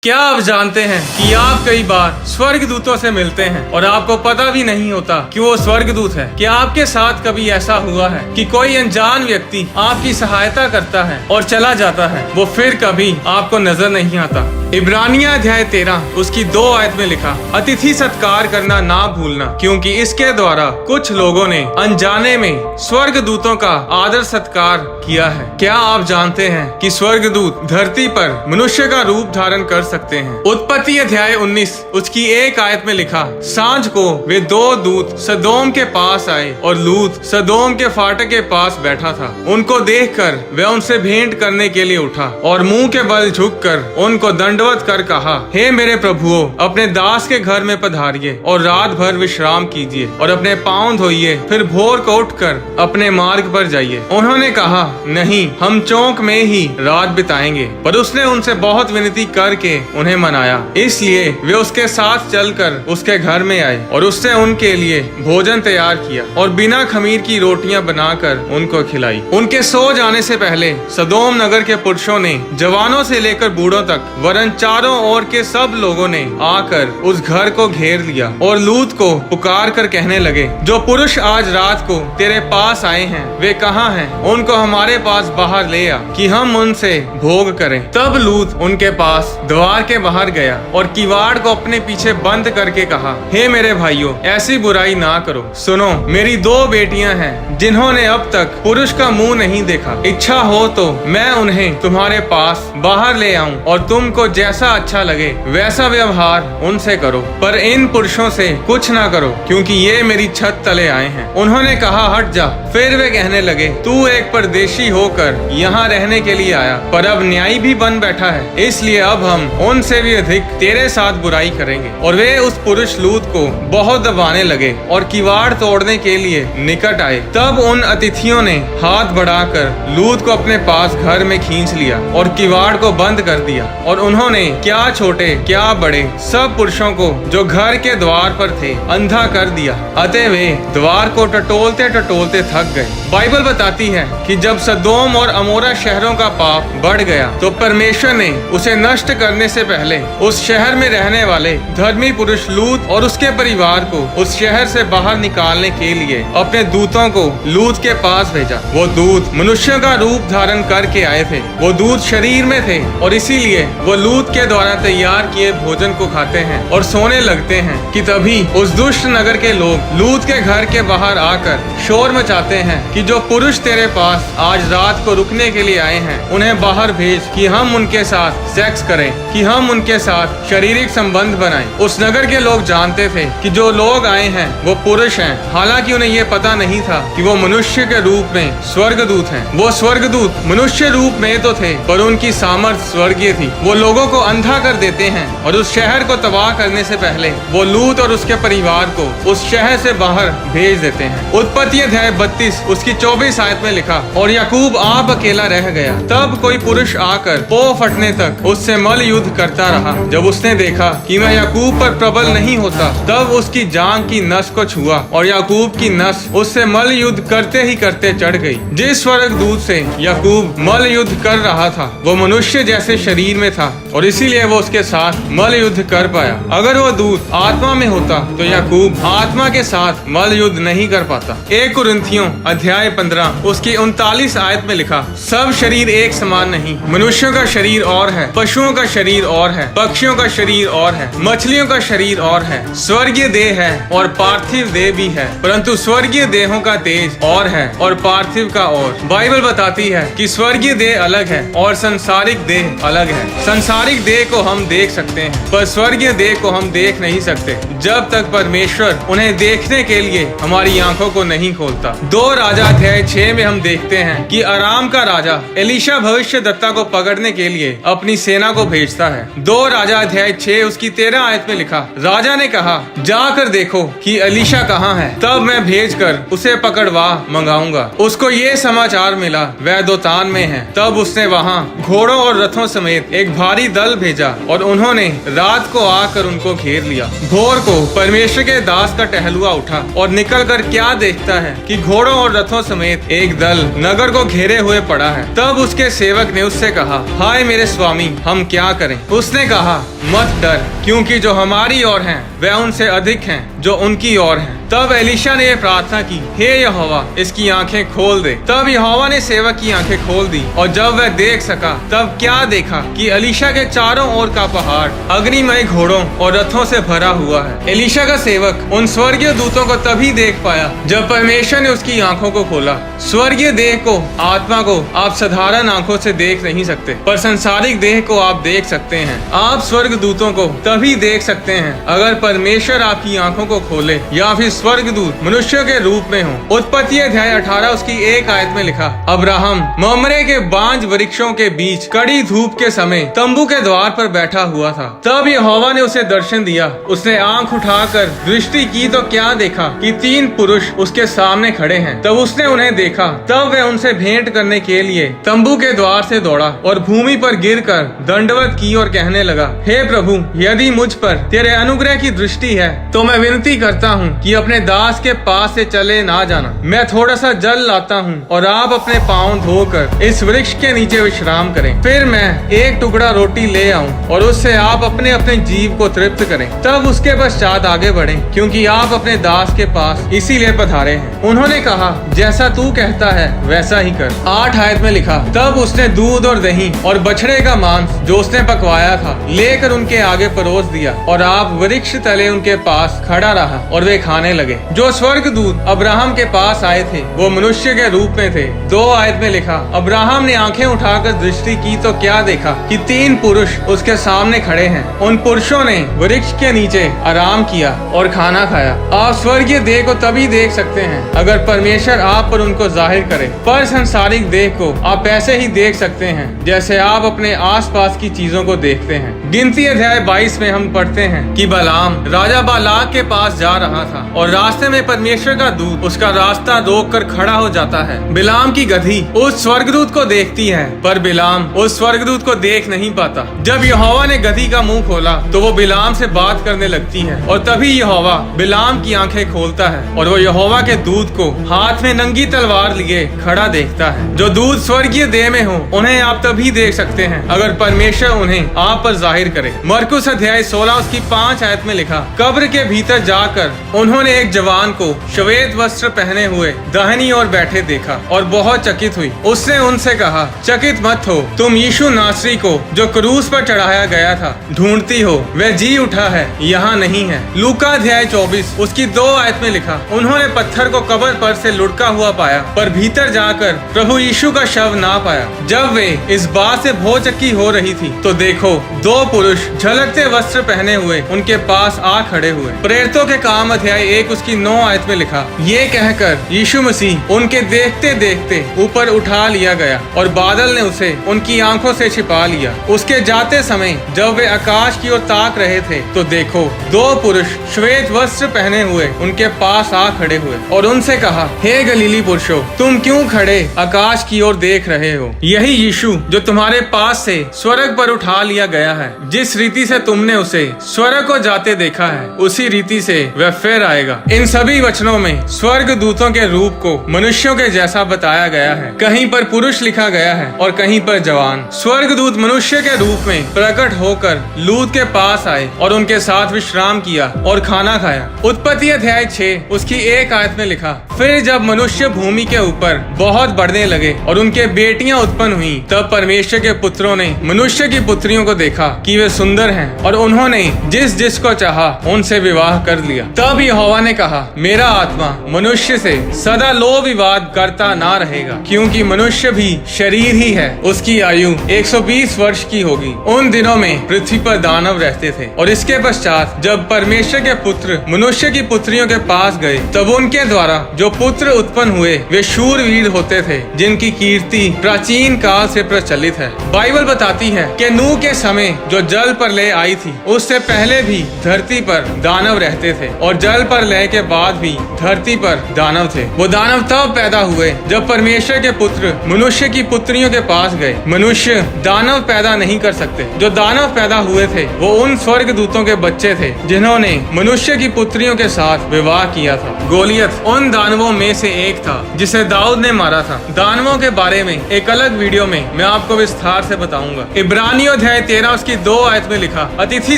क्या आप जानते हैं कि आप कई बार स्वर्गदूतों से मिलते हैं और आपको पता भी नहीं होता कि वो स्वर्गदूत है। क्या आपके साथ कभी ऐसा हुआ है कि कोई अनजान व्यक्ति आपकी सहायता करता है और चला जाता है, वो फिर कभी आपको नजर नहीं आता। इब्रानिया अध्याय 13 उसकी 2 आयत में लिखा, अतिथि सत्कार करना ना भूलना, क्योंकि इसके द्वारा कुछ लोगों ने अनजाने में स्वर्गदूतों का आदर सत्कार किया है। क्या आप जानते हैं कि स्वर्गदूत धरती पर मनुष्य का रूप धारण कर सकते हैं। उत्पत्ति अध्याय 19 उसकी 1 आयत में लिखा, सांझ को वे 2 दूत सदोम के पास आए और लूत सदोम के फाटक के पास बैठा था। उनको देखकर वे उनसे भेंट करने के लिए उठा और मुंह के बल झुककर उनको दंडवत कर कहा, हे मेरे प्रभुओं, अपने दास के घर में पधारिए और रात भर विश्राम कीजिए और अपने पांव धोइए, फिर भोर को उठकर अपने मार्ग पर जाइए। उन्होंने कहा, नहीं, हम चौक में ही रात बिताएंगे। पर उसने उनसे बहुत विनती करके उन्हें मनाया, इसलिए वे उसके साथ चलकर उसके घर में आए और उसने उनके लिए भोजन तैयार किया और बिना खमीर की रोटियां बनाकर उनको खिलाई। उनके सो जाने से पहले सदोम नगर के पुरुषों ने जवानों से लेकर बूढ़ों तक वरन चारों ओर के सब लोगों ने आकर उस घर को घेर लिया और लूत को पुकार कर कहने लगे, जो पुरुष आज रात को तेरे पास आए हैं वे कहाँ हैं? उनको हमारे पास बाहर ले आ कि हम उनसे भोग करें। तब लूत उनके पास द्वार के बाहर गया और किवाड़ को अपने पीछे बंद करके कहा, हे मेरे भाइयों, ऐसी बुराई ना करो। सुनो, मेरी 2 बेटियां हैं जिन्होंने अब तक पुरुष का मुंह नहीं देखा। इच्छा हो तो मैं उन्हें तुम्हारे पास बाहर ले आऊं और तुमको जैसा अच्छा लगे वैसा व्यवहार उनसे करो, पर इन पुरुषों से कुछ ना करो, क्योंकि ये मेरी छत तले आए हैं। उन्होंने कहा, हट जा। फिर वे कहने लगे, तू एक परदेशी होकर यहाँ रहने के लिए आया, पर अब न्यायी भी बन बैठा है, इसलिए अब हम उनसे भी अधिक तेरे साथ बुराई करेंगे। और वे उस पुरुष लूत को बहुत दबाने लगे और किवाड़ तोड़ने के लिए निकट आए। तब उन अतिथियों ने हाथ बढ़ाकर लूत को अपने पास घर में खींच लिया और किवाड़ को बंद कर दिया। और उन्होंने क्या छोटे क्या बड़े सब पुरुषों को जो घर के द्वार पर थे अंधा कर दिया। अतः वे द्वार को टटोलते टटोलते थक गए। बाइबल बताती है कि जब सदोम और अमोरा शहरों का पाप बढ़ गया तो परमेश्वर ने उसे नष्ट करने से पहले उस शहर में रहने वाले धर्मी पुरुष लूत और उसके परिवार को उस शहर से बाहर निकालने के लिए अपने दूतों को लूत के पास भेजा। वो दूत मनुष्य का रूप धारण करके आए थे। वो दूत शरीर में थे और इसीलिए वो लूत के द्वारा तैयार किए भोजन को खाते हैं और सोने लगते हैं कि तभी उस दुष्ट नगर के लोग लूत के घर के बाहर आकर शोर मचाते हैं कि जो पुरुष तेरे पास आज रात को रुकने के लिए आए हैं उन्हें बाहर भेज कि हम उनके साथ सेक्स करें, कि हम उनके साथ शारीरिक संबंध बनाएं। उस नगर के लोग जानते थे कि जो लोग आए हैं वो पुरुष हैं, हालांकि उन्हें ये पता नहीं था कि वो मनुष्य के रूप में स्वर्गदूत हैं। वो स्वर्गदूत मनुष्य रूप में तो थे, पर उनकी सामर्थ्य स्वर्गीय थी। वो लोगों को अंधा कर देते हैं और उस शहर को तबाह करने से पहले वो लूत और उसके परिवार को उस शहर से बाहर भेज देते हैं। उत्पत्ति अध्याय 32 उसकी 24 आयत में लिखा, और याकूब आप अकेला रह गया। तब कोई पुरुष आकर पो फटने तक उससे मल युद्ध करता रहा। जब उसने देखा कि मैं याकूब पर प्रबल नहीं होता, तब उसकी जांघ की नस को छुआ और याकूब की नस उससे मल युद्ध करते ही करते चढ़ गई। जिस स्वर्गदूत से याकूब मल युद्ध कर रहा था वो मनुष्य जैसे शरीर में था और इसीलिए वो उसके साथ मल युद्ध कर पाया। अगर वो दूत आत्मा में होता तो याकूब आत्मा के साथ मल युद्ध नहीं कर पाता। 1 कुरिन्थियों अध्याय 15 उसकी 39 आयत में लिखा, सब शरीर एक समान नहीं। मनुष्यों का शरीर और है, पशुओं का शरीर और है, पक्षियों का शरीर और है, मछलियों का शरीर और है। स्वर्गीय देह है और पार्थिव देह भी है, परंतु स्वर्गीय देहों का तेज और है और पार्थिव का और। बाइबल बताती है कि स्वर्गीय देह अलग है और संसारिक देह अलग है। संसारिक देह को हम देख सकते हैं, पर स्वर्गीय देह को हम देख नहीं सकते जब तक परमेश्वर उन्हें देखने के लिए हमारी आंखों को नहीं खोलता। 2 राजा अध्याय 6 में हम देखते हैं कि अराम का राजा एलीशा भविष्यद्वक्ता को पकड़ने के लिए अपनी सेना को भेजता है। 2 राजा अध्याय 6 उसकी 13 आयत में लिखा, राजा ने कहा, जाकर देखो कि एलीशा कहाँ है, तब मैं भेजकर उसे पकड़वा मंगाऊंगा। उसको ये समाचार मिला वह दोतान में है। तब उसने वहाँ घोड़ों और रथों समेत एक भारी दल भेजा और उन्होंने रात को आकर उनको घेर लिया। भोर को परमेश्वर के दास का टहलुआ उठा और निकलकर क्या देखता है कि घोड़ों और रथों समेत एक दल नगर को घेरे हुए पड़ा है। तब उसके सेवक ने उससे कहा, हाय मेरे स्वामी, हम क्या करें? उसने कहा, मत डर, क्योंकि जो हमारी ओर हैं वे उनसे अधिक हैं जो उनकी ओर हैं। तब एलीशा ने यह प्रार्थना की, हे यहोवा, इसकी आंखें खोल दे। तब यहोवा ने सेवक की आंखें खोल दी, और जब वह देख सका तब क्या देखा कि एलीशा के चारों ओर का पहाड़ अग्निमय घोड़ों और रथों से भरा हुआ है। एलीशा का सेवक उन स्वर्गीय दूतों को तभी देख पाया जब परमेश्वर ने उसकी आंखों को खोला। स्वर्गीय देह को, आत्मा को आप साधारण आंखों से देख नहीं सकते, पर संसारिक देह को आप देख सकते हैं। आप स्वर्ग दूतों को तभी देख सकते हैं अगर परमेश्वर आपकी आंखों को खोले या फिर स्वर्गदूत मनुष्यों के रूप में हो। उत्पत्ति अध्याय 18 उसकी 1 आयत में लिखा, अब्राहम ममरे के बांज वृक्षों के बीच कड़ी धूप के समय तंबू के द्वार पर बैठा हुआ था। तब यहोवा ने उसे दर्शन दिया। उसने आंख उठाकर दृष्टि की तो क्या देखा कि 3 पुरुष उसके सामने खड़े हैं। तब उसने उन्हें देखा। तब वह उनसे भेंट करने के लिए तंबू के द्वार से दौड़ा और भूमि पर गिरकर दंडवत की और कहने लगा, हे प्रभु, यदि मुझ पर तेरे अनुग्रह की दृष्टि है तो मैं विनती करता हूँ कि अपने दास के पास से चले ना जाना। मैं थोड़ा सा जल लाता हूँ और आप अपने पाँव धोकर इस वृक्ष के नीचे विश्राम करें। फिर मैं एक टुकड़ा रोटी ले आऊँ और उससे आप अपने अपने जीव को तृप्त करें। तब उसके पश्चात आगे बढ़ें, क्योंकि आप अपने दास के पास इसीलिए पधारे हैं। उन्होंने कहा, जैसा तू कहता है वैसा ही कर। 8 आयत में लिखा, तब उसने दूध और दही और बछड़े का मांस जो उसने पकवाया था लेकर उनके आगे परोस दिया, और आप वृक्ष तले उनके पास खड़ा रहा और वे खाने लगे। जो स्वर्गदूत अब्राहम के पास आए थे वो मनुष्य के रूप में थे। 2 आयत में लिखा, अब्राहम ने आंखें उठाकर दृष्टि की तो क्या देखा कि 3 पुरुष उसके सामने खड़े हैं। उन पुरुषों ने वृक्ष के नीचे आराम किया और खाना खाया। आप स्वर्गीय देह को तभी देख सकते हैं अगर परमेश्वर आप पर उनको जाहिर करे, पर संसारिक देह को आप ऐसे ही देख सकते हैं जैसे आप अपने आसपास की चीजों को देखते हैं। गिनती अध्याय 22 में हम पढ़ते हैं कि बलाम राजा बालाक के पास जा रहा था और रास्ते में परमेश्वर का दूत उसका रास्ता रोककर खड़ा हो जाता है। बिलाम की गधी उस स्वर्गदूत को देखती है, पर बिलाम उस स्वर्गदूत को देख नहीं पाता। जब यहोवा ने गधी का मुंह खोला तो वो बिलाम से बात करने लगती है, और तभी यहोवा बिलाम की आंखें खोलता है और वो यहोवा के दूत को हाथ में नंगी तलवार लिए खड़ा देखता है। जो दूत स्वर्गीय देह में हो उन्हें आप तभी देख सकते हैं अगर परमेश्वर उन्हें आप पर जाहिर करे। मरकुस अध्याय 16 उसकी 5 आयत में लिखा, कब्र के भीतर जाकर उन्होंने एक जवान को श्वेत वस्त्र पहने हुए दाहिनी ओर बैठे देखा और बहुत चकित हुई। उसने उनसे कहा, चकित मत हो, तुम यीशु नासरी को जो क्रूस पर चढ़ाया गया था ढूंढती हो। वह जी उठा है, यहाँ नहीं है। लूका अध्याय 24 उसकी 2 आयत में लिखा, उन्होंने पत्थर को कब्र पर से लुढ़का हुआ पाया, पर भीतर जाकर प्रभु यीशु का शव ना पाया। जब वे इस बात से भौचक्की हो रही थी तो देखो 2 पुरुष झलकते वस्त्र पहने हुए उनके पास आ खड़े हुए। प्रेरितों के काम अध्याय 1 उसकी 9 आयत में लिखा, ये कहकर यीशु मसीह उनके देखते देखते ऊपर उठा लिया गया और बादल ने उसे उनकी आंखों से छिपा लिया। उसके जाते समय जब वे आकाश की ओर ताक रहे थे तो देखो 2 पुरुष श्वेत वस्त्र पहने हुए उनके पास आ खड़े हुए और उनसे कहा, हे गलीली पुरुषों, तुम क्यों खड़े आकाश की ओर देख रहे हो? यही यीशु जो तुम्हारे पास से स्वर्ग पर उठा लिया गया है, जिस रीति से तुमने उसे स्वर्ग को जाते देखा है उसी रीति से वह फिर आएगा। इन सभी वचनों में स्वर्ग दूतों के रूप को मनुष्यों के जैसा बताया गया है। कहीं पर पुरुष लिखा गया है और कहीं पर जवान। स्वर्गदूत मनुष्य के रूप में प्रकट होकर लूत के पास आए और उनके साथ विश्राम किया और खाना खाया। उत्पत्ति अध्याय 6 उसकी 1 आयत में लिखा, फिर जब मनुष्य भूमि के ऊपर बहुत बढ़ने लगे और उनके बेटियां उत्पन्न हुई, तब परमेश्वर के पुत्रों ने मनुष्य की पुत्रियों को देखा कि वे सुंदर हैं और उन्होंने जिस जिसको चाहा उनसे विवाह कर लिया। तब यहोवा ने कहा, मेरा आत्मा मनुष्य से सदा लो विवाद करता ना रहेगा, क्योंकि मनुष्य भी शरीर ही है। उसकी आयु 120 वर्ष की होगी। उन दिनों में पृथ्वी पर दानव रहते थे। और इसके पश्चात जब परमेश्वर के पुत्र मनुष्य की पुत्रियों के पास गए, तब उनके द्वारा जो पुत्र उत्पन्न हुए वे शूरवीर होते थे, जिनकी कीर्ति प्राचीन काल से प्रचलित है। बाइबल बताती है कि नूह के समय जो जल प्रलय आई थी उससे पहले भी धरती पर दानव रहते रहते थे और जल प्रलय के बाद भी धरती पर दानव थे। वो दानव तब पैदा हुए जब परमेश्वर के पुत्र मनुष्य की पुत्रियों के पास गए। मनुष्य दानव पैदा नहीं कर सकते। जो दानव पैदा हुए थे वो उन स्वर्ग दूतों के बच्चे थे जिन्होंने मनुष्य की पुत्रियों के साथ विवाह किया था। गोलियत उन दानवों में से एक था जिसे दाऊद ने मारा था। दानवों के बारे में एक अलग वीडियो में मैं आपको विस्तार से बताऊंगा। इब्रानियों अध्याय 13 उसकी 2 आयत में लिखा, अतिथि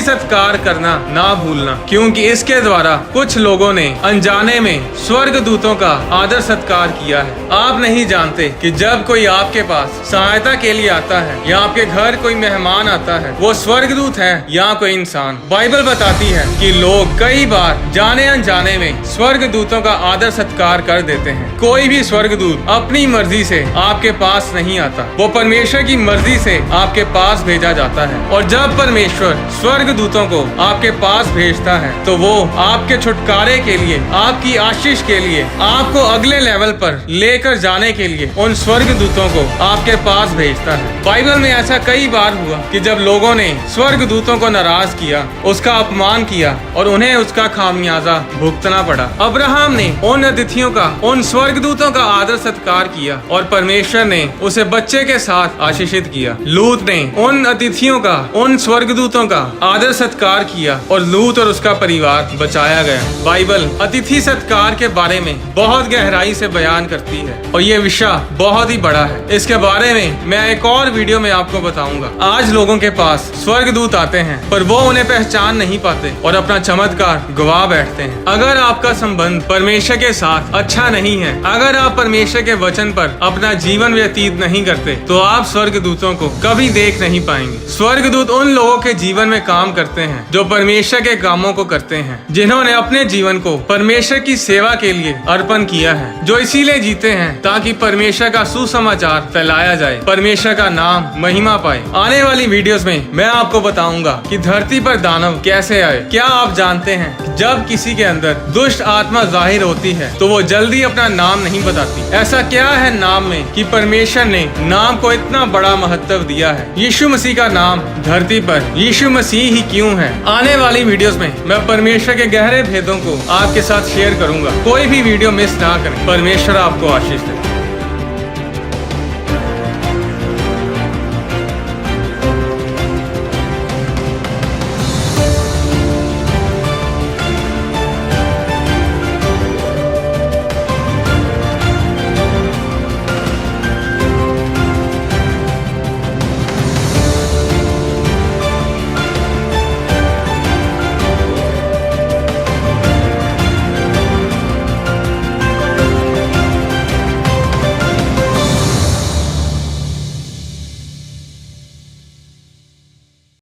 सत्कार करना ना भूलना, क्योंकि इसके द्वारा कुछ लोगों ने अनजाने में स्वर्ग दूतों का आदर सत्कार किया है। आप नहीं जानते कि जब कोई आपके पास सहायता के लिए आता है या आपके घर कोई मेहमान आता है, वो स्वर्गदूत है या कोई इंसान। बाइबल बताती है कि लोग कई बार जाने अनजाने में स्वर्ग दूतों का आदर सत्कार कर देते हैं। कोई भी स्वर्गदूत अपनी मर्जी से आपके पास नहीं आता, वो परमेश्वर की मर्जी से आपके पास भेजा जाता है। और जब परमेश्वर स्वर्ग दूतों को आपके पास भेजता है तो वो आपके छुटकारे के लिए, आपकी आशीष के लिए, आपको अगले लेवल पर लेकर जाने के लिए उन स्वर्ग दूतों को आपके पास भेजता है। बाइबल में ऐसा कई बार हुआ कि जब लोगों ने स्वर्ग दूतों को नाराज किया, उसका अपमान किया और उन्हें उसका खामियाजा भुगतना पड़ा। अब्राहम ने उन अतिथियों का, उन स्वर्गदूतों का आदर सत्कार किया और परमेश्वर ने उसे बच्चे के साथ आशीषित किया। लूत ने उन अतिथियों का, उन स्वर्गदूतों का आदर सत्कार किया और लूत और उसका परिवार बचाया गया। बाइबल अतिथि सत्कार के बारे में बहुत गहराई से बयान करती है और ये विषय बहुत ही बड़ा है। इसके बारे में मैं एक और वीडियो में आपको बताऊंगा। आज लोगों के पास स्वर्गदूत आते हैं पर वो उन्हें पहचान नहीं पाते और अपना चमत्कार गवा बैठते हैं। अगर आपका संबंध परमेश्वर के साथ अच्छा नहीं है, अगर आप परमेश्वर के वचन पर अपना जीवन व्यतीत नहीं करते, तो आप स्वर्गदूतों को कभी देख नहीं पाएंगे। स्वर्गदूत उन लोगों के जीवन में काम करते हैं जो परमेश्वर के कामों को करते हैं, जिन्होंने अपने जीवन को परमेश्वर की सेवा के लिए अर्पण किया है, जो इसीलिए जीते हैं ताकि परमेश्वर का सुसमाचार फैलाया जाए, परमेश्वर का नाम महिमा पाए। आने वाली वीडियोस में मैं आपको बताऊंगा कि धरती पर दानव कैसे आए। क्या आप जानते हैं जब किसी के अंदर दुष्ट आत्मा जाहिर होती है तो वो जल्दी अपना नाम नहीं बताती। ऐसा क्या है नाम में कि परमेश्वर ने नाम को इतना बड़ा महत्व दिया है। यीशु मसीह का नाम धरती पर यीशु मसीह ही क्यों है। आने वाली वीडियोस में मैं परमेश्वर के गहरे भेदों को आपके साथ शेयर करूंगा। कोई भी वीडियो मिस ना करें। परमेश्वर आपको आशीष दे।